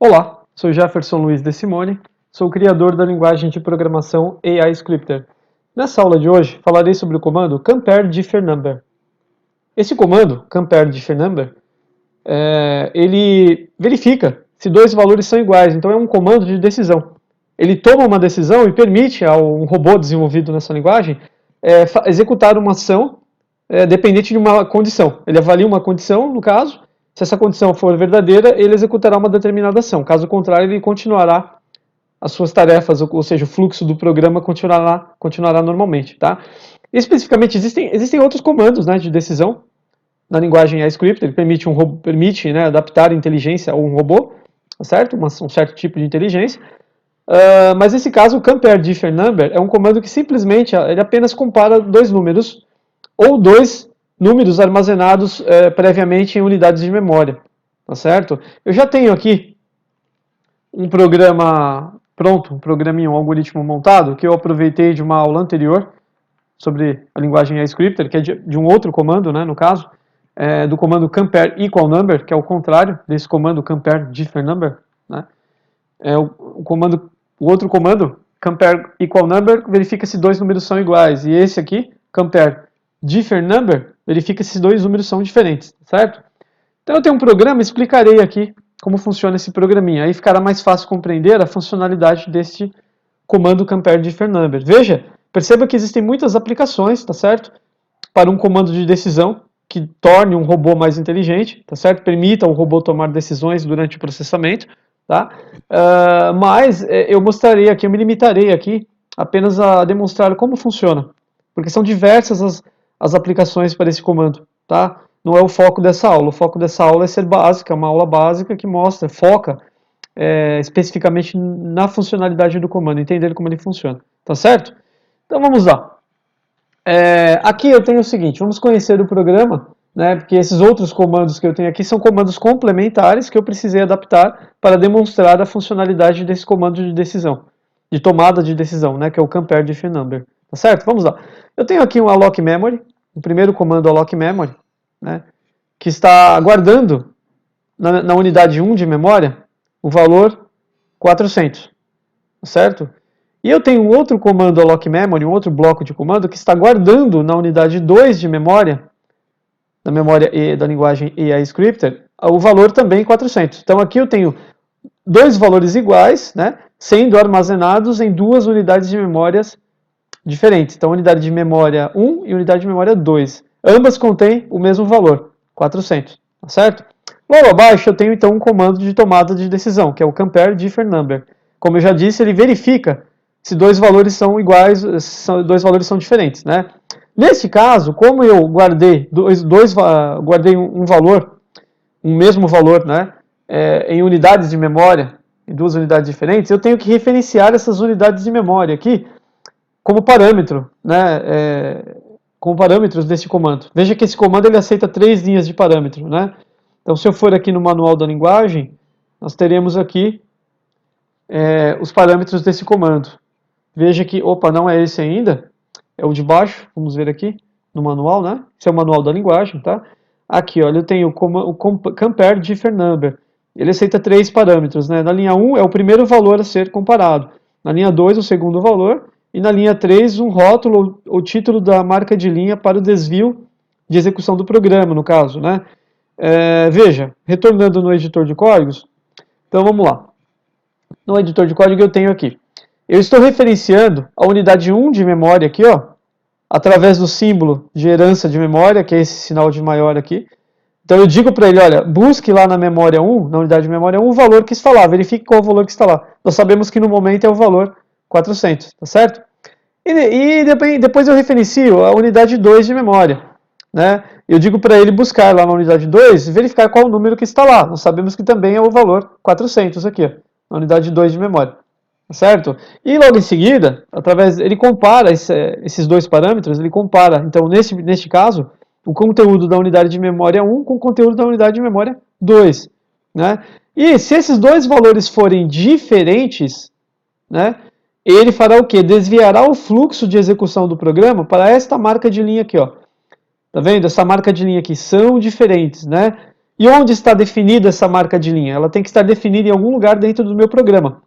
Olá, sou Jefferson Luiz de Simone, sou o criador da linguagem de programação AI Scripter. Nessa aula de hoje, falarei sobre o comando compare_differ_number. Esse comando, compare_differ_number, ele verifica se dois valores são iguais, então é um comando de decisão. Ele toma uma decisão e permite a um robô desenvolvido nessa linguagem executar uma ação dependente de uma condição. Ele avalia uma condição, no caso, se essa condição for verdadeira, ele executará uma determinada ação. Caso contrário, ele continuará as suas tarefas, ou seja, o fluxo do programa continuará normalmente. Tá? Especificamente, existem outros comandos, né, de decisão na linguagem AScript. Ele permite adaptar a inteligência a um robô, certo? Um certo tipo de inteligência. Mas nesse caso, o compare_differ_number é um comando que simplesmente ele apenas compara dois números ou dois números armazenados previamente em unidades de memória, tá certo? Eu já tenho aqui um programa pronto, um programinho, um algoritmo montado, que eu aproveitei de uma aula anterior sobre a linguagem AScript, que é de um outro comando, né, no caso, do comando compare_equal_number, que é o contrário desse comando compare_differ_number, né? O outro comando, compare_equal_number, verifica se dois números são iguais, e esse aqui, compare_differ_number, verifica se dois números são diferentes, certo? Então eu tenho um programa, explicarei aqui como funciona esse programinha, aí ficará mais fácil compreender a funcionalidade deste comando compare_differ_number. Veja, perceba que existem muitas aplicações, tá certo? Para um comando de decisão que torne um robô mais inteligente, tá certo? Permita ao robô tomar decisões durante o processamento, tá? Mas eu me limitarei aqui apenas a demonstrar como funciona, porque são diversas as aplicações para esse comando, tá? Não é o foco dessa aula. O foco dessa aula é ser básica, uma aula básica que foca especificamente na funcionalidade do comando, entender como ele funciona, tá certo? Então vamos lá. Aqui eu tenho o seguinte, vamos conhecer o programa, né, porque esses outros comandos que eu tenho aqui são comandos complementares que eu precisei adaptar para demonstrar a funcionalidade desse comando de decisão, de tomada de decisão, né, que é o compare_differ_number, tá certo? Vamos lá. Eu tenho aqui um alloc memory, o primeiro comando alloc memory, né, que está guardando na unidade 1 de memória o valor 400, certo? E eu tenho um outro comando alloc memory, um outro bloco de comando que está guardando na unidade 2 de memória, da memória E da linguagem AI Scripter, o valor também 400. Então aqui eu tenho dois valores iguais, né, sendo armazenados em duas unidades de memórias diferentes. Então unidade de memória 1 e unidade de memória 2. Ambas contêm o mesmo valor, 400, tá certo? Logo abaixo eu tenho então um comando de tomada de decisão, que é o compare_differ_number. Como eu já disse, ele verifica se dois valores são iguais, se dois valores são diferentes, né? Nesse caso, como eu guardei guardei um valor, um mesmo valor, né, em unidades de memória, em duas unidades diferentes, eu tenho que referenciar essas unidades de memória aqui como parâmetro, né, como parâmetros desse comando. Veja que esse comando ele aceita 3 linhas de parâmetro, né? Então, se eu for aqui no manual da linguagem, nós teremos aqui os parâmetros desse comando. Veja que, opa, não é esse ainda, é o de baixo, vamos ver aqui no manual, né? Esse é o manual da linguagem, tá? Aqui, olha, eu tenho o compare_differ_number. Ele aceita 3 parâmetros, né? Na linha 1 é o primeiro valor a ser comparado. Na linha 2, o segundo valor. E na linha 3, um rótulo ou título da marca de linha para o desvio de execução do programa, no caso, né? Veja, retornando no editor de códigos, então vamos lá. No editor de código eu tenho aqui. Eu estou referenciando a unidade 1 de memória aqui, ó, através do símbolo de herança de memória, que é esse sinal de maior aqui. Então eu digo para ele, olha, busque lá na memória 1, na unidade de memória 1, o valor que está lá, verifique qual o valor que está lá. Nós sabemos que no momento é o valor 400, tá certo? E depois eu referencio a unidade 2 de memória, né? Eu digo para ele buscar lá na unidade 2 e verificar qual o número que está lá. Nós sabemos que também é o valor 400 aqui, ó, na unidade 2 de memória, tá certo? E logo em seguida, ele compara esses dois parâmetros, ele compara, então neste caso, o conteúdo da unidade de memória 1 com o conteúdo da unidade de memória 2, né? E se esses dois valores forem diferentes, né, ele fará o quê? Desviará o fluxo de execução do programa para esta marca de linha aqui, ó. Tá vendo? Essa marca de linha aqui são diferentes, né? E onde está definida essa marca de linha? Ela tem que estar definida em algum lugar dentro do meu programa,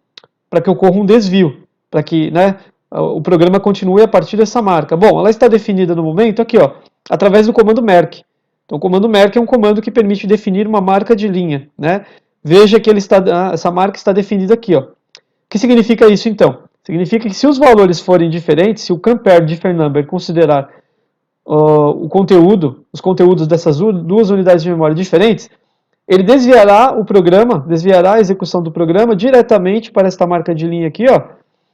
para que ocorra um desvio, para que, né, o programa continue a partir dessa marca. Bom, ela está definida no momento aqui, ó, através do comando merc. Então, o comando merc é um comando que permite definir uma marca de linha, né? Veja que essa marca está definida aqui, ó. O que significa isso, então? Significa que se os valores forem diferentes, se o compare differ number considerar os conteúdos dessas duas unidades de memória diferentes, ele desviará o programa, desviará a execução do programa diretamente para esta marca de linha aqui, ó,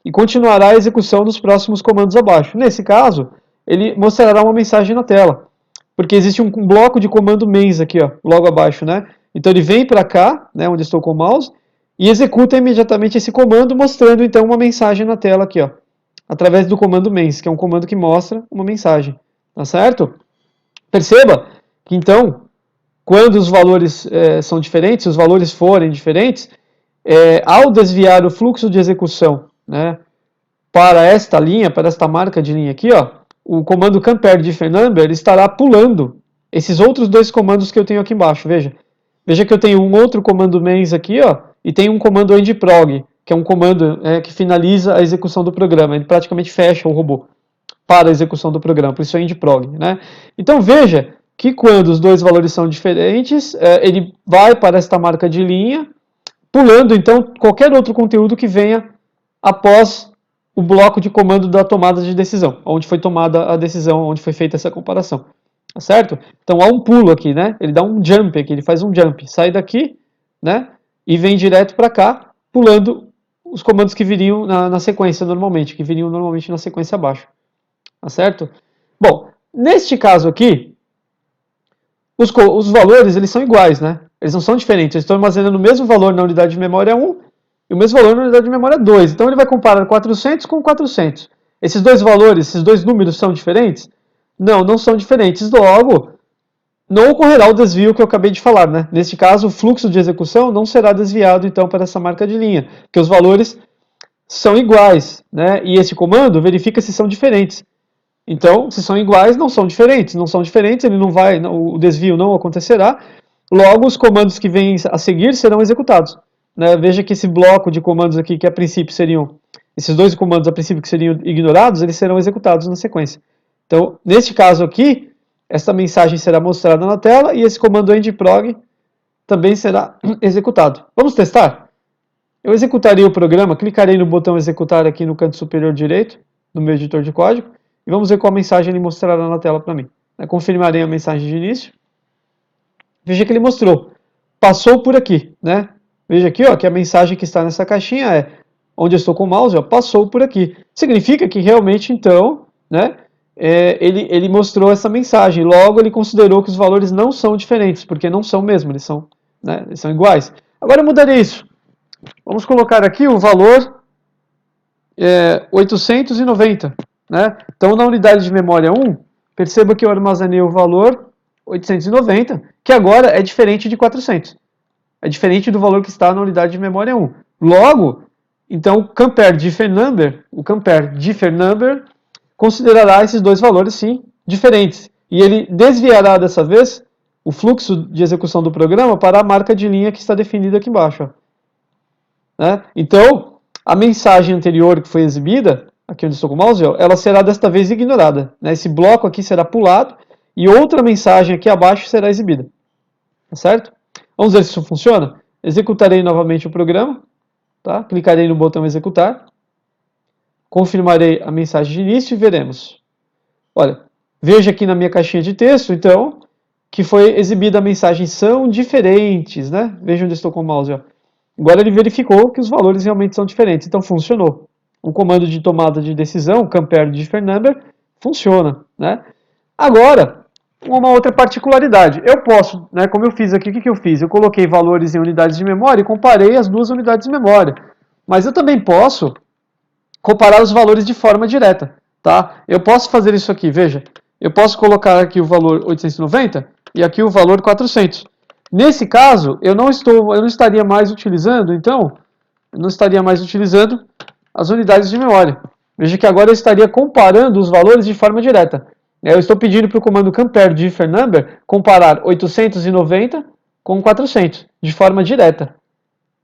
e continuará a execução dos próximos comandos abaixo. Nesse caso, ele mostrará uma mensagem na tela, porque existe um bloco de comando mains aqui, ó, logo abaixo, né? Então ele vem para cá, né, onde estou com o mouse, e executa imediatamente esse comando, mostrando então uma mensagem na tela aqui, ó, através do comando mains, que é um comando que mostra uma mensagem, tá certo? Perceba que então, quando os valores são diferentes, se os valores forem diferentes, ao desviar o fluxo de execução, né, para esta linha, para esta marca de linha aqui, ó, o comando compare differ number estará pulando esses outros dois comandos que eu tenho aqui embaixo. Veja que eu tenho um outro comando mains aqui, ó, e tem um comando endprog, que é um comando que finaliza a execução do programa. Ele praticamente fecha o robô para a execução do programa, por isso é endprog, né? Então veja que quando os dois valores são diferentes, ele vai para esta marca de linha, pulando então qualquer outro conteúdo que venha após o bloco de comando da tomada de decisão, onde foi tomada a decisão, onde foi feita essa comparação. Tá certo? Então há um pulo aqui, né? Ele dá um jump aqui, ele faz um jump, sai daqui, né? E vem direto para cá, pulando os comandos que viriam na sequência normalmente, que viriam normalmente na sequência abaixo. Tá certo? Bom, neste caso aqui, os valores eles são iguais, né? Eles não são diferentes. Eu estou armazenando o mesmo valor na unidade de memória 1 e o mesmo valor na unidade de memória 2. Então ele vai comparar 400 com 400. Esses dois valores, esses dois números são diferentes? Não, não são diferentes. Logo, não ocorrerá o desvio que eu acabei de falar, né? Neste caso, o fluxo de execução não será desviado então para essa marca de linha, porque os valores são iguais, né? E esse comando verifica se são diferentes. Então, se são iguais, não são diferentes. Não são diferentes, ele não vai, o desvio não acontecerá. Logo, os comandos que vêm a seguir serão executados. Né? Veja que esse bloco de comandos aqui, que a princípio seriam, esses dois comandos a princípio que seriam ignorados, eles serão executados na sequência. Então, neste caso aqui, essa mensagem será mostrada na tela e esse comando endprog também será executado. Vamos testar? Eu executarei o programa, clicarei no botão executar aqui no canto superior direito, no meu editor de código, e vamos ver qual mensagem ele mostrará na tela para mim. Confirmarei a mensagem de início. Veja que ele mostrou. Passou por aqui, né? Veja aqui, ó, que a mensagem que está nessa caixinha é onde eu estou com o mouse, ó, passou por aqui. Significa que realmente, então, né, ele mostrou essa mensagem. Logo, ele considerou que os valores não são diferentes, porque não são mesmo, eles são iguais. Agora eu mudarei isso. Vamos colocar aqui o valor 890. Né? Então, na unidade de memória 1, perceba que eu armazenei o valor 890, que agora é diferente de 400. É diferente do valor que está na unidade de memória 1. Logo, então, o compare differ number considerará esses dois valores, sim, diferentes. E ele desviará, dessa vez, o fluxo de execução do programa para a marca de linha que está definida aqui embaixo. Ó. Né? Então, a mensagem anterior que foi exibida, aqui onde estou com o mouse, ela será desta vez ignorada. Né? Esse bloco aqui será pulado e outra mensagem aqui abaixo será exibida. Tá certo? Vamos ver se isso funciona? Executarei novamente o programa. Tá? Clicarei no botão executar. Confirmarei a mensagem de início e veremos. Olha, veja aqui na minha caixinha de texto, então, que foi exibida a mensagem são diferentes. Né? Veja onde estou com o mouse. Ó. Agora ele verificou que os valores realmente são diferentes. Então funcionou. O comando de tomada de decisão, compare differ number, funciona. Né? Agora, uma outra particularidade. Eu posso, né, como eu fiz aqui, o que eu fiz? Eu coloquei valores em unidades de memória e comparei as duas unidades de memória. Mas eu também posso comparar os valores de forma direta. Tá? Eu posso fazer isso aqui, veja. Eu posso colocar aqui o valor 890 e aqui o valor 400. Nesse caso, eu não estaria mais utilizando, então, as unidades de memória. Veja que agora eu estaria comparando os valores de forma direta. Eu estou pedindo para o comando compare differ number comparar 890 com 400, de forma direta.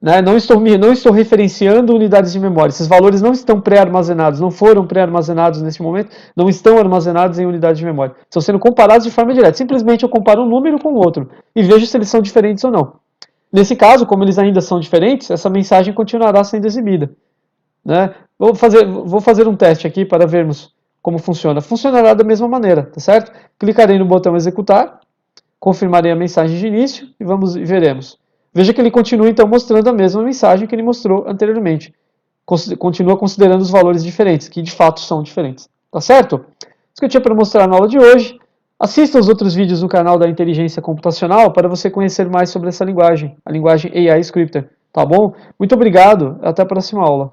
Né? Não estou referenciando unidades de memória. Esses valores não estão pré-armazenados, não foram pré-armazenados nesse momento, não estão armazenados em unidades de memória. Estão sendo comparados de forma direta. Simplesmente eu comparo um número com o outro e vejo se eles são diferentes ou não. Nesse caso, como eles ainda são diferentes, essa mensagem continuará sendo exibida. Né? Vou fazer um teste aqui para vermos como funciona. Funcionará da mesma maneira, tá certo? Clicarei no botão executar, confirmarei a mensagem de início e veremos. Veja que ele continua então mostrando a mesma mensagem que ele mostrou anteriormente. Continua considerando os valores diferentes, que de fato são diferentes. Tá certo? Isso que eu tinha para mostrar na aula de hoje. Assista os outros vídeos no canal da Inteligência Computacional para você conhecer mais sobre essa linguagem, a linguagem AI Scripter. Tá bom? Muito obrigado, até a próxima aula.